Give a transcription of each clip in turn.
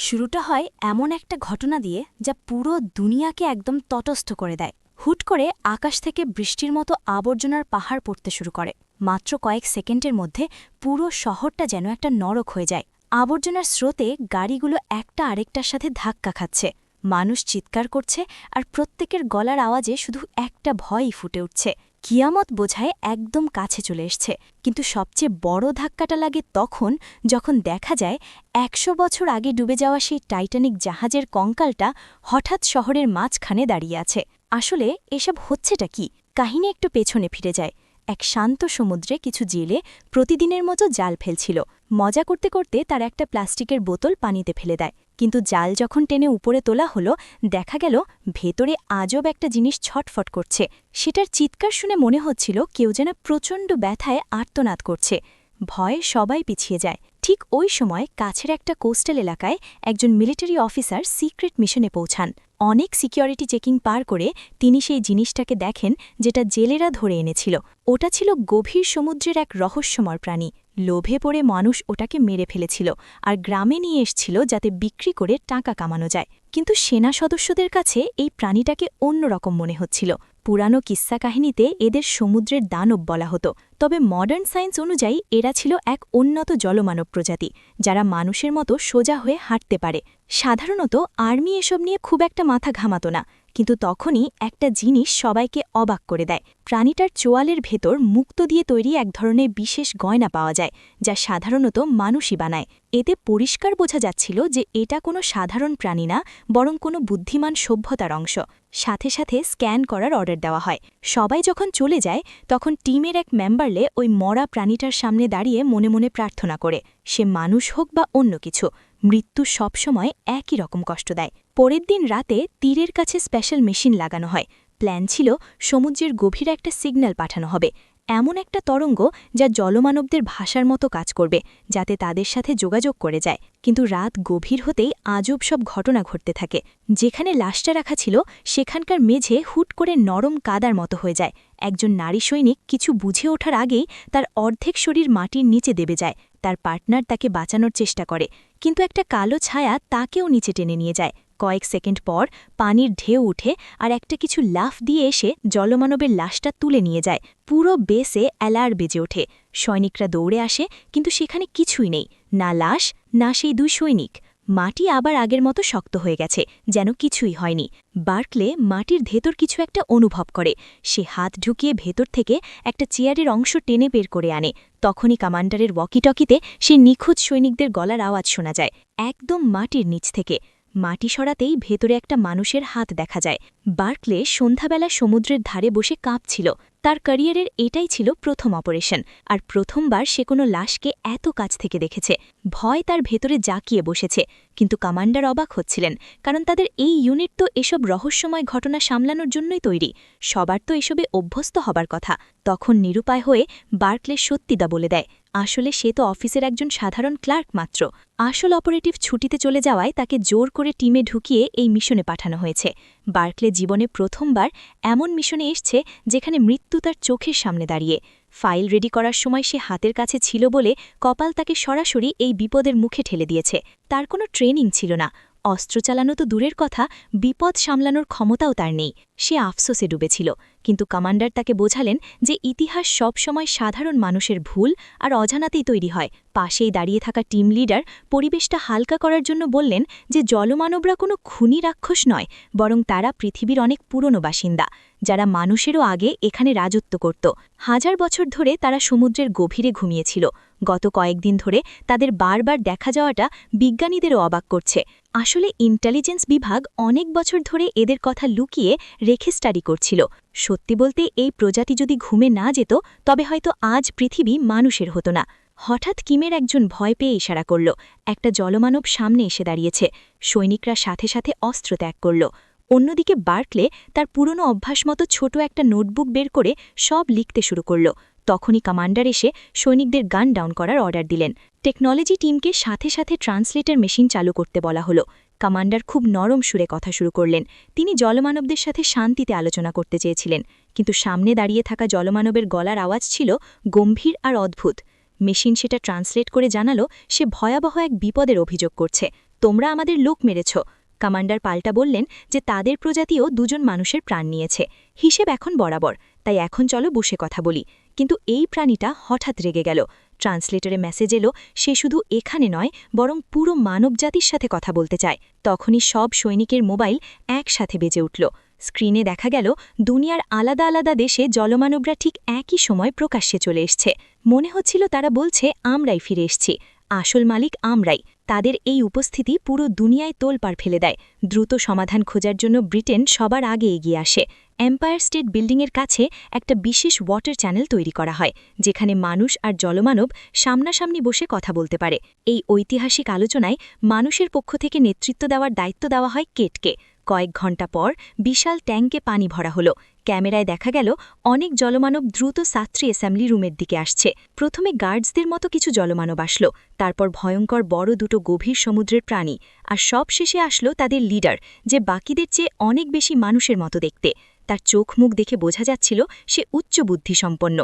শুরুটা হয় এমন একটা ঘটনা দিয়ে যা পুরো দুনিয়াকে একদম তটস্থ করে দেয়। হুট করে আকাশ থেকে বৃষ্টির মতো আবর্জনার পাহাড় পড়তে শুরু করে। মাত্র কয়েক সেকেন্ডের মধ্যে পুরো শহরটা যেন একটা নরক হয়ে যায়। আবর্জনার স্রোতে গাড়িগুলো একটা আরেকটার সাথে ধাক্কা খাচ্ছে, মানুষ চিৎকার করছে, আর প্রত্যেকের গলার আওয়াজে শুধু একটা ভয়ই ফুটে উঠছে। কিয়ামত বোঝায় একদম কাছে চলে এসছে। কিন্তু সবচেয়ে বড় ধাক্কাটা লাগে তখন, যখন দেখা যায় ১০০ বছর আগে ডুবে যাওয়া সেই টাইটানিক জাহাজের কঙ্কালটা হঠাৎ শহরের মাঝখানে দাঁড়িয়ে আছে। আসলে এসব হচ্ছেটা কি? কাহিনী একটু পেছনে ফিরে যায়। এক শান্ত সমুদ্রে কিছু জেলে প্রতিদিনের মতো জাল ফেলছিল। মজা করতে করতে তার একটা প্লাস্টিকের বোতল পানিতে ফেলে দেয়। কিন্তু জাল যখন টেনে উপরে তোলা হলো, দেখা গেল ভেতরে আজব একটা জিনিস ছটফট করছে। সেটার চিৎকার শুনে মনে হচ্ছিল কেউ যেন প্রচণ্ড ব্যথায় আর্তনাদ করছে। ভয়ে সবাই পিছিয়ে যায়। ঠিক ওই সময় কাছের একটা কোস্টাল এলাকায় একজন মিলিটারি অফিসার সিক্রেট মিশনে পৌঁছান। অনেক সিকিউরিটি চেকিং পার করে তিনি সেই জিনিসটাকে দেখেন যেটা জেলেরা ধরে এনেছিল। ওটা ছিল গভীর সমুদ্রের এক রহস্যময় প্রাণী। লোভে পড়ে মানুষ ওটাকে মেরে ফেলেছিল আর গ্রামে নিয়ে এসছিল যাতে বিক্রি করে টাকা কামানো যায়। কিন্তু সেনা সদস্যদের কাছে এই প্রাণীটাকে অন্যরকম মনে হচ্ছিল। পুরানো কিস্সা কাহিনীতে এদের সমুদ্রের দানব বলা হতো, তবে মডার্ন সায়েন্স অনুযায়ী এরা ছিল এক উন্নত জলমানব প্রজাতি, যারা মানুষের মতো সোজা হয়ে হাঁটতে পারে। সাধারণত আর্মি এসব নিয়ে খুব একটা মাথা ঘামাত না, কিন্তু তখনই একটা জিনিস সবাইকে অবাক করে দেয়। প্রাণীটার চোয়ালের ভেতর মুক্তো দিয়ে তৈরি এক ধরনের বিশেষ গয়না পাওয়া যায়, যা সাধারণত মানুষই বানায়। এতে পরিষ্কার বোঝা যাচ্ছিল যে এটা কোনো সাধারণ প্রাণী না, বরং কোনো বুদ্ধিমান সভ্যতার অংশ। সাথে সাথে স্ক্যান করার অর্ডার দেওয়া হয়। সবাই যখন চলে যায়, তখন টিমের এক মেম্বারলে ওই মরা প্রাণীটার সামনে দাঁড়িয়ে মনে মনে প্রার্থনা করে, সে মানুষ হোক বা অন্য কিছু, মৃত্যু সবসময় একই রকম কষ্ট দেয়। পরের দিন রাতে তীরের কাছে স্পেশাল মেশিন লাগানো হয়। প্ল্যান ছিল সমুদ্রের গভীরে একটা সিগন্যাল পাঠানো হবে, এমন একটা তরঙ্গ যা জলমানবদের ভাষার মতো কাজ করবে, যাতে তাদের সাথে যোগাযোগ করে যায়। কিন্তু রাত গভীর হতেই আজব সব ঘটনা ঘটতে থাকে। যেখানে লাশটা রাখা ছিল সেখানকার মেঝে হুট করে নরম কাদার মতো হয়ে যায়। একজন নারী সৈনিক কিছু বুঝে ওঠার আগেই তার অর্ধেক শরীর মাটির নিচে দেবে যায়। তার পার্টনার তাকে বাঁচানোর চেষ্টা করে, কিন্তু একটা কালো ছায়া তাকেও নিচে টেনে নিয়ে যায়। কয়েক সেকেন্ড পর পানির ঢেউ উঠে আর একটা কিছু লাফ দিয়ে এসে জলমানবের লাশটা তুলে নিয়ে যায়। পুরো বেসে অ্যালার্ম বেজে ওঠে। সৈনিকরা দৌড়ে আসে, কিন্তু সেখানে কিছুই নেই, না লাশ, না সেই দুই সৈনিক। মাটি আবার আগের মতো শক্ত হয়ে গেছে, যেন কিছুই হয়নি। বার্কলে মাটির ভেতর কিছু একটা অনুভব করে। সে হাত ঢুকিয়ে ভেতর থেকে একটা চেয়ারের অংশ টেনে বের করে আনে। তখনই কমান্ডারের ওয়াকিটকিতে সে নিখোঁজ সৈনিকদের গলার আওয়াজ শোনা যায়, একদম মাটির নিচ থেকে। মাটি সরাতেই ভেতরে একটা মানুষের হাত দেখা যায়। বার্কলে সন্ধ্যাবেলা সমুদ্রের ধারে বসে কাঁপছিল। তার ক্যারিয়ারের এটাই ছিল প্রথম অপারেশন, আর প্রথমবার সে কোনো লাশকে এত কাছ থেকে দেখেছে। ভয় তার ভেতরে জাঁকিয়ে বসেছে, কিন্তু কমান্ডার অবাক হচ্ছিলেন, কারণ তাদের এই ইউনিট তো এসব রহস্যময় ঘটনা সামলানোর জন্যই তৈরি। সবার তো এসবে অভ্যস্ত হবার কথা। তখন নিরুপায় হয়ে বার্কলে সত্যিটা বলে দেয়, আসলে সে তো অফিসের একজন সাধারণ ক্লার্ক মাত্র। আসল অপারেটিভ ছুটিতে চলে যাওয়ায় তাকে জোর করে টিমে ঢুকিয়ে এই মিশনে পাঠানো হয়েছে। বার্কলে জীবনে প্রথমবার এমন মিশনে এসছে যেখানে মৃত্যু তার চোখের সামনে দাঁড়িয়ে। ফাইল রেডি করার সময় সে হাতের কাছে ছিল বলে কপাল তাকে সরাসরি এই বিপদের মুখে ঠেলে দিয়েছে। তার কোনো ট্রেনিং ছিল না, অস্ত্র চালানো তো দূরের কথা, বিপদ সামলানোর ক্ষমতাও তার নেই। সে আফসোসে ডুবেছিল, কিন্তু কমান্ডার তাকে বোঝালেন যে ইতিহাস সব সময় সাধারণ মানুষের ভুল আর অজানাতেই তৈরি হয়। পাশেই দাঁড়িয়ে থাকা টিম লিডার পরিবেশটা হালকা করার জন্য বললেন যে জলমানবরা কোনো খুনি রাক্ষস নয়, বরং তারা পৃথিবীর অনেক পুরনো বাসিন্দা, যারা মানুষেরও আগে এখানে রাজত্ব করত। 1000 বছর ধরে তারা সমুদ্রের গভীরে ঘুমিয়েছিল। গত কয়েকদিন ধরে তাদের বারবার দেখা যাওয়াটা বিজ্ঞানীদেরও অবাক করছে। আসলে ইন্টেলিজেন্স বিভাগ অনেক বছর ধরে এদের কথা লুকিয়ে রেখে স্টাডি করছিল। সত্যি বলতে এই প্রজাতি যদি ঘুমে না যেত, তবে হয়তো আজ পৃথিবী মানুষের হতো না। হঠাৎ কিমের একজন ভয় পেয়ে ইশারা করল, একটা জলমানব সামনে এসে দাঁড়িয়েছে। সৈনিকরা সাথে সাথে অস্ত্র ত্যাগ করল। অন্যদিকে বার্কলে তার পুরনো অভ্যাস মতো ছোট একটা নোটবুক বের করে সব লিখতে শুরু করল। তখনই কমান্ডার এসে সৈনিকদের গান ডাউন করার অর্ডার দিলেন। টেকনোলজি টিমকে সাথে সাথে ট্রান্সলেটর মেশিন চালু করতে বলা হলো। কমান্ডার খুব নরম সুরে কথা শুরু করলেন। তিনি জলমানবদের সাথে শান্তিতে আলোচনা করতে চেয়েছিলেন, কিন্তু সামনে দাঁড়িয়ে থাকা জলমানবের গলার আওয়াজ ছিল গম্ভীর আর অদ্ভুত। মেশিন সেটা ট্রান্সলেট করে জানালো সে ভয়াবহ এক বিপদের অভিযোগ করছে। তোমরা আমাদের লোক মেরেছ। কমান্ডার পাল্টা বললেন যে তাদের প্রজাতিও 2 জন মানুষের প্রাণ নিয়েছে, হিসেব এখন বরাবর, তাই এখন চলো বসে কথা বলি। কিন্তু এই প্রাণীটা হঠাৎ রেগে গেল। ট্রান্সলেটরে মেসেজ এলো সে শুধু এখানে নয় বরং পুরো মানবজাতির সাথে কথা বলতে চায়। তখনই সব সৈনিকের মোবাইল একসাথে বেজে উঠল। স্ক্রিনে দেখা গেল দুনিয়ার আলাদা আলাদা দেশে জলমানবরা ঠিক একই সময় প্রকাশ্যে চলে এসছে। মনে হচ্ছিল তারা বলছে আমরাই ফিরে এসছি, আসল মালিক আমরাই। তাদের এই উপস্থিতি পুরো দুনিয়ায় তোলপাড় ফেলে দেয়। দ্রুত সমাধান খোঁজার জন্য ব্রিটেন সবার আগে এগিয়ে আসে। এম্পায়ার স্টেট বিল্ডিংয়ের কাছে একটা বিশেষ ওয়াটার চ্যানেল তৈরি করা হয়, যেখানে মানুষ আর জলমানব সামনাসামনি বসে কথা বলতে পারে। এই ঐতিহাসিক আলোচনায় মানুষের পক্ষ থেকে নেতৃত্ব দেওয়ার দায়িত্ব দেওয়া হয় কেটকে। কয়েক ঘণ্টা পর বিশাল ট্যাঙ্কে পানি ভরা হলো। ক্যামেরায় দেখা গেল অনেক জলমানব দ্রুত ছাত্রী অ্যাসেম্বলি রুমের দিকে আসছে। প্রথমে গার্ডসদের মতো কিছু জলমানব আসলো, তারপর ভয়ঙ্কর বড় 2 গভীর সমুদ্রের প্রাণী, আর সব শেষে আসলো তাদের লিডার, যে বাকিদের চেয়ে অনেক বেশি মানুষের মতো দেখতে। তার চোখ মুখ দেখে বোঝা যাচ্ছিল সে উচ্চ বুদ্ধিসম্পন্ন।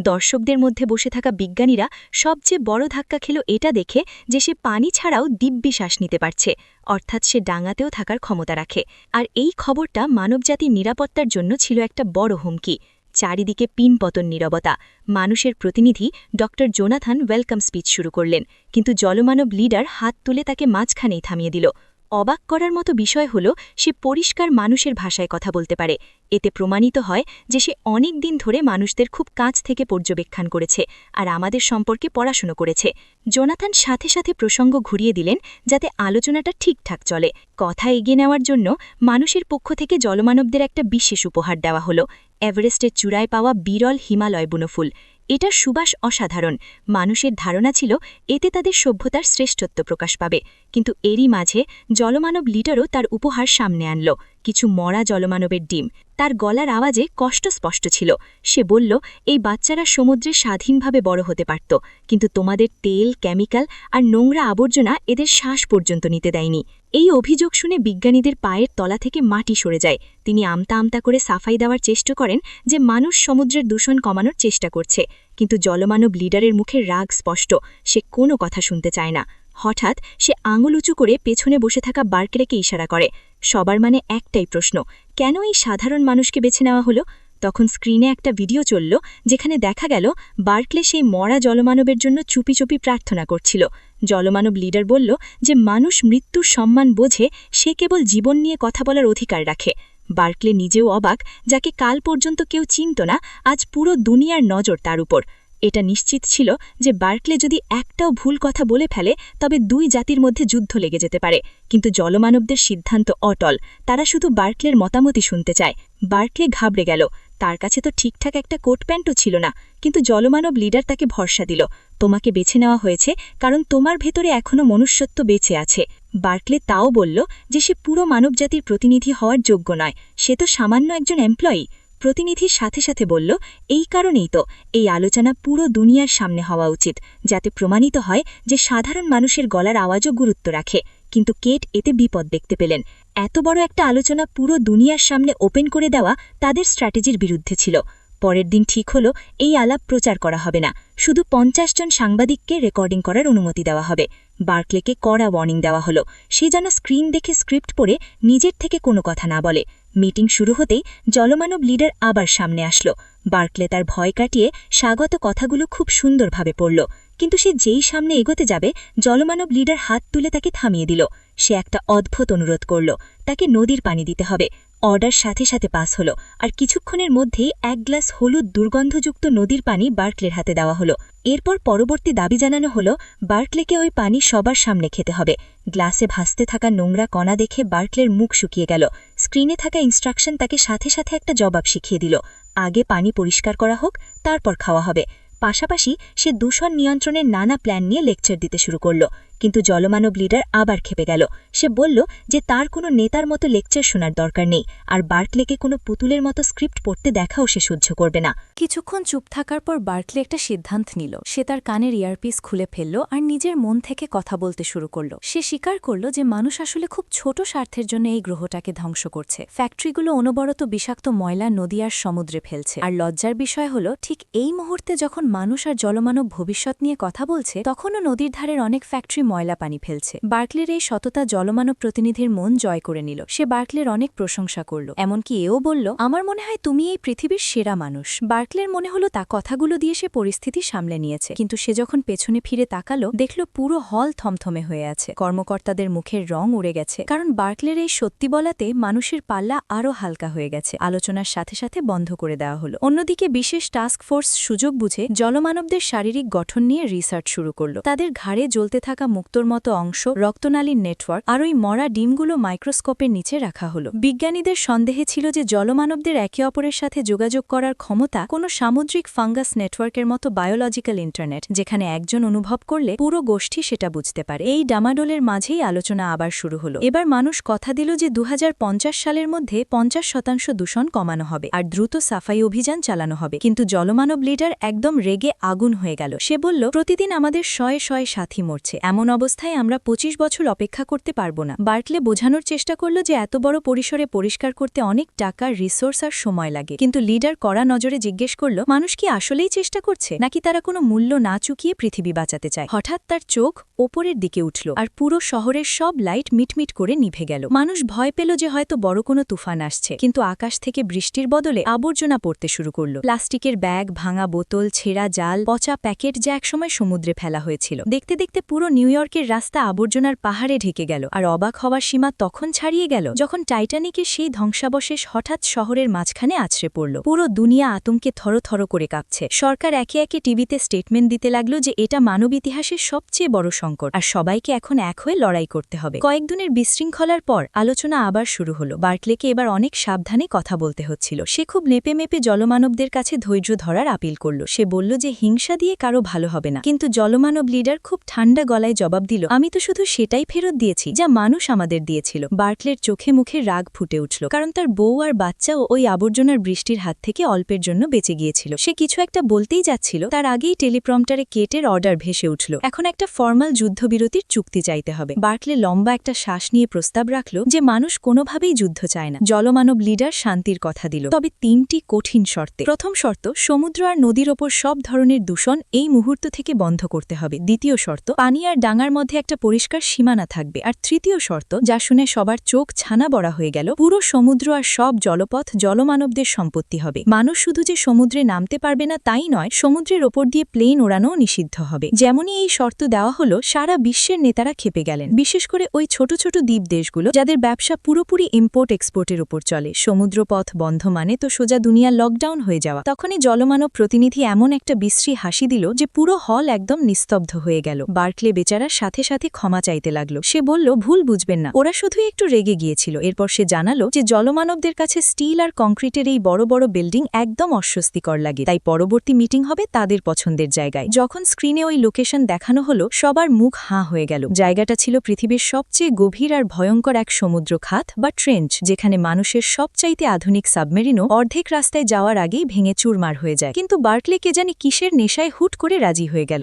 দর্শকদের মধ্যে বসে থাকা বিজ্ঞানীরা সবচেয়ে বড় ধাক্কা খেল এটা দেখে যে সে পানি ছাড়াও দিব্যি শ্বাস নিতে পারছে, অর্থাৎ সে ডাঙাতেও থাকার ক্ষমতা রাখে। আর এই খবরটা মানবজাতির নিরাপত্তার জন্য ছিল একটা বড় হুমকি। চারিদিকে পিনপতন নীরবতা। মানুষের প্রতিনিধি ড জোনাথন ওয়েলকাম স্পিচ শুরু করলেন, কিন্তু জলমানব লিডার হাত তুলে তাকে মাঝখানেই থামিয়ে দিল। অবাক করার মতো বিষয় হল সে পরিষ্কার মানুষের ভাষায় কথা বলতে পারে। এতে প্রমাণিত হয় যে সে অনেক দিন ধরে মানুষদের খুব কাছ থেকে পর্যবেক্ষণ করেছে আর আমাদের সম্পর্কে পড়াশুনো করেছে। জোনাথন সাথে সাথে প্রসঙ্গ ঘুরিয়ে দিলেন যাতে আলোচনাটা ঠিকঠাক চলে। কথা এগিয়ে নেওয়ার জন্য মানুষের পক্ষ থেকে জলমানবদের একটা বিশেষ উপহার দেওয়া হলো, এভারেস্টের চূড়ায় পাওয়া বিরল হিমালয় বনফুল। এটার সুবাস অসাধারণ। মানুষের ধারণা ছিল এতে তাদের সভ্যতার শ্রেষ্ঠত্ব প্রকাশ পাবে, কিন্তু এরই মাঝে জলমানব লিডারও তার উপহার সামনে আনল, কিছু মরা জলমানবের ডিম। তার গলার আওয়াজে কষ্ট স্পষ্ট ছিল। সে বলল, এই বাচ্চারা সমুদ্রে স্বাধীনভাবে বড় হতে পারত, কিন্তু তোমাদের তেল, কেমিক্যাল আর নোংরা আবর্জনা এদের শ্বাস পর্যন্ত নিতে দেয়নি। এই অভিযোগ শুনে বিজ্ঞানীদের পায়ের তলা থেকে মাটি সরে যায়। তিনি আমতা আমতা করে সাফাই দেওয়ার চেষ্টা করেন যে মানুষ সমুদ্রের দূষণ কমানোর চেষ্টা করছে, কিন্তু জলমানব লিডারের মুখের রাগ স্পষ্ট, সে কোনো কথা শুনতে চায় না। হঠাৎ সে আঙুল উঁচু করে পেছনে বসে থাকা বার্কলেকে ইশারা করে। সবার মানে একটাই প্রশ্ন, কেন এই সাধারণ মানুষকে বেছে নেওয়া হলো? তখন স্ক্রিনে একটা ভিডিও চলল যেখানে দেখা গেল বার্কলে সেই মরা জলমানবের জন্য চুপি চুপি প্রার্থনা করছিল। জলমানব লিডার বলল যে মানুষ মৃত্যুর সম্মান বোঝে, সে কেবল জীবন নিয়ে কথা বলার অধিকার রাখে। বার্কলে নিজেও অবাক, যাকে কাল পর্যন্ত কেউ চিনত না, আজ পুরো দুনিয়ার নজর তার উপর। এটা নিশ্চিত ছিল যে বার্কলে যদি একটাও ভুল কথা বলে ফেলে তবে 2 জাতির মধ্যে যুদ্ধ লেগে যেতে পারে। কিন্তু জলমানবদের সিদ্ধান্ত অটল, তারা শুধু বার্কলের মতামতই শুনতে চায়। বার্কলে ঘাবড়ে গেল, তার কাছে তো ঠিকঠাক একটা কোট প্যান্টও ছিল না, কিন্তু জলমানব লিডার তাকে ভরসা দিল, তোমাকে বেছে নেওয়া হয়েছে কারণ তোমার ভেতরে এখনও মনুষ্যত্ব বেঁচে আছে। বার্কলে তাও বলল যে সে পুরো মানবজাতির প্রতিনিধি হওয়ার যোগ্য নয়, সে তো সামান্য একজন এমপ্লয়ি। প্রতিনিধির সাথে সাথে বলল, এই কারণেই তো এই আলোচনা পুরো দুনিয়ার সামনে হওয়া উচিত, যাতে প্রমাণিত হয় যে সাধারণ মানুষের গলার আওয়াজও গুরুত্ব রাখে। কিন্তু কেট এতে বিপদ দেখতে পেলেন। এত বড় একটা আলোচনা পুরো দুনিয়ার সামনে ওপেন করে দেওয়া তাদের স্ট্র্যাটেজির বিরুদ্ধে ছিল। পরের দিন ঠিক হলো এই আলাপ প্রচার করা হবে না, শুধু 50 জন সাংবাদিককে রেকর্ডিং করার অনুমতি দেওয়া হবে। বার্কলেকে কড়া ওয়ার্নিং দেওয়া হলো, সে যেন স্ক্রিন দেখে স্ক্রিপ্ট পড়ে নিজের থেকে কোনো কথা না বলে। মিটিং শুরু হতেই জলমানব লিডার আবার সামনে আসলো। বার্কলে তার ভয় কাটিয়ে স্বাগত কথাগুলো খুব সুন্দরভাবে পড়ল, কিন্তু সে যেই সামনে এগোতে যাবে জলমানব লিডার হাত তুলে তাকে থামিয়ে দিল। সে একটা অদ্ভুত অনুরোধ করল, তাকে নদীর পানি দিতে হবে। অর্ডার সাথে সাথে পাস হলো, আর কিছুক্ষণের মধ্যেই 1 গ্লাস হলুদ দুর্গন্ধযুক্ত নদীর পানি বার্কলের হাতে দেওয়া হলো। এরপর পরবর্তী দাবি জানানো হলো বার্কলেকে ওই পানি সবার সামনে খেতে হবে। গ্লাসে ভাসতে থাকা নোংরা কণা দেখে বার্কলের মুখ শুকিয়ে গেল। স্ক্রিনে থাকা ইনস্ট্রাকশন তাকে সাথে সাথে একটা জবাব শিখিয়ে দিল, আগে পানি পরিষ্কার করা হোক, তারপর খাওয়া হবে। পাশাপাশি সে দূষণ নিয়ন্ত্রণের নানা প্ল্যান নিয়ে লেকচার দিতে শুরু করল, কিন্তু জলমানব লিডার আবার খেপে গেল। সে বলল যে তার কোনো নেতার মতো লেকচার শোনার দরকার নেই, আর বার্কলেকে কোনো পুতুলের মতো স্ক্রিপ্ট পড়তে দেখাও সে সহ্য করবে না। কিছুক্ষণ চুপ থাকার পর বার্কলে একটা সিদ্ধান্ত নিল। সে তার কানের ইয়ারপিস খুলে ফেলল আর নিজের মন থেকে কথা বলতে শুরু করল। সে স্বীকার করল যে মানুষ আসলে খুব ছোট স্বার্থের জন্য এই গ্রহটাকে ধ্বংস করছে। ফ্যাক্টরিগুলো অনবরত বিষাক্ত ময়লা নদী আর সমুদ্রে ফেলছে। আর লজ্জার বিষয় হল ঠিক এই মুহূর্তে যখন মানুষ আর জলমানব ভবিষ্যৎ নিয়ে কথা বলছে, তখনও নদীর ধারের অনেক ফ্যাক্টরি ময়লা পানি ফেলছে। বার্কলের এই সততা জলমানব প্রতিনিধির মন জয় করে নিল। সে বার্কলের অনেক প্রশংসা করল, এমনকি এও বলল, আমার মনে হয় তুমি এই পৃথিবীর সেরা মানুষ। বার্কলের মনে হলো তা কথাগুলো দিয়ে সে পরিস্থিতি সামলে নিয়েছে, কিন্তু সে যখন পেছনে ফিরে তাকালো দেখল পুরো হল থমথমে হয়ে আছে। কর্মকর্তাদের মুখের রং উড়ে গেছে, কারণ বার্কলের এই সত্যি বলাতে মানুষের পাল্লা আরও হালকা হয়ে গেছে। আলোচনার সাথে সাথে বন্ধ করে দেওয়া হলো। অন্যদিকে বিশেষ টাস্ক ফোর্স সুযোগ বুঝে জলমানবদের শারীরিক গঠন নিয়ে রিসার্চ শুরু করল। তাদের ঘাড়ে জ্বলতে থাকা মুক্তোর মতো অংশ, রক্তনালীর নেটওয়ার্ক আর ওই মরা ডিমগুলো মাইক্রোস্কোপের নিচে রাখা হলো। বিজ্ঞানীদের সন্দেহে ছিল যে জলমানবদের একে অপরের সাথে যোগাযোগ করার ক্ষমতা কোনো সামুদ্রিক ফাঙ্গাস নেটওয়ার্কের মতো বায়োলজিক্যাল ইন্টারনেট, যেখানে একজন অনুভব করলে পুরো গোষ্ঠী সেটা বুঝতে পারে। এই ডামাডোলের মাঝেই আলোচনা আবার শুরু হলো। এবার মানুষ কথা দিল যে 2050 সালের মধ্যে 50% দূষণ কমানো হবে আর দ্রুত সাফাই অভিযান চালানো হবে। কিন্তু জলমানব লিডার একদম রেগে আগুন হয়ে গেল। সে বলল, প্রতিদিন আমাদের শয়ে শয়ে সাথী মরছে, এমন অবস্থায় আমরা 25 বছর অপেক্ষা করতে পারবো না। বার্কলে বোঝানোর চেষ্টা করল যে এত বড় পরিসরে পরিষ্কার করতে অনেক টাকা, রিসোর্স আর সময় লাগে। কিন্তু লিডার কড়া নজরে জিজ্ঞেস করল, মানুষ কি আসলেই চেষ্টা করছে, নাকি তারা কোনো মূল্য না চুকিয়ে পৃথিবী বাঁচাতে চায়? হঠাৎ তার চোখ ওপরের দিকে উঠল আর পুরো শহরের সব লাইট মিটমিট করে নিভে গেল। মানুষ ভয় পেল যে হয়তো বড় কোনো তুফান আসছে, কিন্তু আকাশ থেকে বৃষ্টির বদলে আবর্জনা পড়তে শুরু করল। প্লাস্টিকের ব্যাগ, ভাঙা বোতল, ছেঁড়া জাল, পচা প্যাকেট, যা একসময় সমুদ্রে ফেলা হয়েছিল। দেখতে দেখতে পুরো নিউ ইয়র্কের রাস্তা আবর্জনার পাহাড়ে ঢেকে গেল। আর অবাক হওয়ার সীমা তখন ছাড়িয়ে গেল যখন টাইটানিকের সেই ধ্বংসাবশেষ হঠাৎ শহরের মাঝখানে আছড়ে পড়ল। পুরো দুনিয়া আতঙ্কে থরথর করে কাঁপছে। সরকার একে একে টিভিতে স্টেটমেন্ট দিতে লাগলো যে এটা মানব ইতিহাসের সবচেয়ে বড় সংকট আর সবাইকে এখন এক হয়ে লড়াই করতে হবে। কয়েকদিনের বিশৃঙ্খলার পর আলোচনা আবার শুরু হলো। বার্কলেকে এবার অনেক সাবধানে কথা বলতে হচ্ছিল। সে খুব মেপে মেপে জলমানবদের কাছে ধৈর্য ধরার আপিল করল। সে বলল যে হিংসা দিয়ে কারো ভালো হবে না। কিন্তু জলমানব লিডার খুব ঠান্ডা গলায় জবাব দিল, আমি তো শুধু সেটাই ফেরত দিয়েছি যা মানুষ আমাদের দিয়েছিল। বার্কলের চোখে মুখে রাগ ফুটে উঠল, কারণ তার বউ আর বাচ্চাও ওই আবর্জনার বৃষ্টির হাত থেকে অল্পের জন্য বেঁচে গিয়েছিল। সে কিছু একটা বলতেই যাচ্ছিল, তার আগেই টেলিপ্রম্পটারে কেটের অর্ডার ভেসে উঠল। এখন একটা ফর্মাল যুদ্ধবিরতির চুক্তি চাইতে হবে। বার্কলে লম্বা একটা শ্বাস নিয়ে প্রস্তাব রাখল যে মানুষ কোনোভাবেই যুদ্ধ চায় না। জলমানব লিডার শান্তির কথা দিল, তবে 3টি কঠিন শর্তে। প্রথম শর্ত, সমুদ্র আর নদীর ওপর সব ধরনের দূষণ এই মুহূর্ত থেকে বন্ধ করতে হবে। দ্বিতীয় শর্ত, পানি আর ডাঙার মধ্যে একটা পরিষ্কার সীমানা থাকবে। আর তৃতীয় শর্ত, যা শুনে সবার চোখ ছানা বড়া হয়ে গেল, পুরো সমুদ্র আর সব জলপথ জলমানবদের সম্পত্তি হবে। মানুষ শুধু যে সমুদ্রে নামতে পারবে না তাই নয়, সমুদ্রের ওপর দিয়ে প্লেন ওড়ানোও নিষিদ্ধ হবে। যেমনই এই শর্ত দেওয়া হলো, সারা বিশ্বের নেতারা খেপে গেলেন, বিশেষ করে ওই ছোট ছোট দ্বীপ দেশগুলো যাদের ব্যবসা পুরোপুরি ইম্পোর্ট এক্সপোর্টের উপর চলে। সমুদ্রপথ বন্ধ মানে তো সোজা দুনিয়া লকডাউন হয়ে যাওয়া। তখনই জলমানব প্রতিনিধি এমন একটা বিশ্রী হাসি দিল যে পুরো হল একদম নিস্তব্ধ হয়ে গেল। বার্কলে বেচারার সাথে সাথে ক্ষমা চাইতে লাগলো। সে বলল, ভুল বুঝবেন না, ওরা শুধুই একটু রেগে গিয়েছিল। এরপর সে জানালো যে জলমানবদের কাছে স্টিল আর কংক্রিটের এই বড় বড় বিল্ডিং একদম অস্বস্তিকর লাগে, তাই পরবর্তী মিটিং হবে তাদের পছন্দের জায়গায়। যখন স্ক্রিনে ওই লোকেশন দেখানো হলো, সবার মুখ হাঁ হয়ে গেল। জায়গাটা ছিল পৃথিবীর সবচেয়ে গভীর আর ভয়ঙ্কর এক সমুদ্র খাত বা ট্রেঞ্চ, যেখানে মানুষের সবচাইতে আধুনিক সাবমেরিনও অর্ধেক রাস্তায় যাওয়ার আগেই ভেঙে চুরমার হয়ে যায়। কিন্তু বার্কলে কে জানি কিসের নেশায় হুট করে রাজি হয়ে গেল।